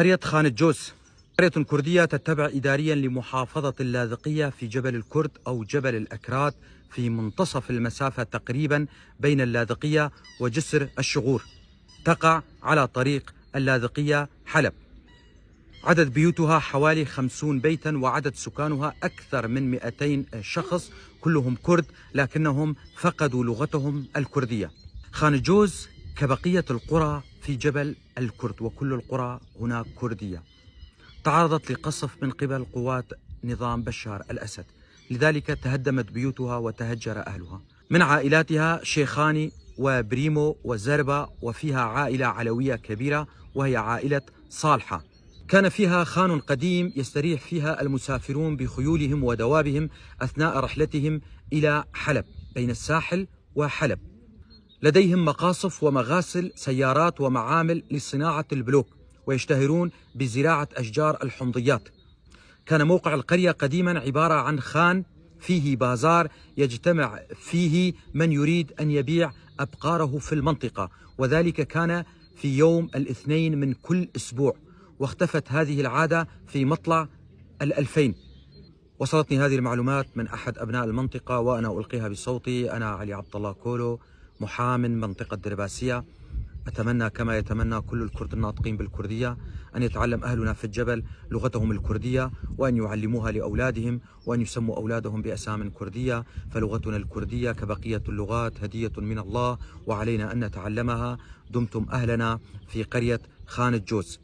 قرية خان الجوز قرية كردية تتبع إداريا لمحافظة اللاذقية في جبل الكرد أو جبل الأكراد في منتصف المسافة تقريبا بين اللاذقية وجسر الشغور. تقع على طريق اللاذقية حلب. عدد بيوتها حوالي 50 بيتا، وعدد سكانها أكثر من 200 شخص، كلهم كرد لكنهم فقدوا لغتهم الكردية. خان الجوز كبقية القرى في جبل الكرد، وكل القرى هناك كردية، تعرضت لقصف من قبل قوات نظام بشار الأسد، لذلك تهدمت بيوتها وتهجر أهلها. من عائلاتها شيخاني وبريمو وزربة، وفيها عائلة علوية كبيرة وهي عائلة صالحة. كان فيها خان قديم يستريح فيها المسافرون بخيولهم ودوابهم أثناء رحلتهم إلى حلب بين الساحل وحلب. لديهم مقاصف ومغاسل سيارات ومعامل لصناعة البلوك، ويشتهرون بزراعة أشجار الحمضيات. كان موقع القرية قديما عبارة عن خان فيه بازار يجتمع فيه من يريد أن يبيع أبقاره في المنطقة، وذلك كان في يوم الاثنين من كل أسبوع، واختفت هذه العادة في مطلع 2000. وصلتني هذه المعلومات من أحد أبناء المنطقة وأنا ألقيها بصوتي. أنا علي عبد الله كولو، محام من منطقة درباسية. أتمنى كما يتمنى كل الكرد الناطقين بالكردية أن يتعلم أهلنا في الجبل لغتهم الكردية، وأن يعلموها لأولادهم، وأن يسموا أولادهم بأسام كردية، فلغتنا الكردية كبقية اللغات هدية من الله، وعلينا أن نتعلمها. دمتم أهلنا في قرية خان الجوز.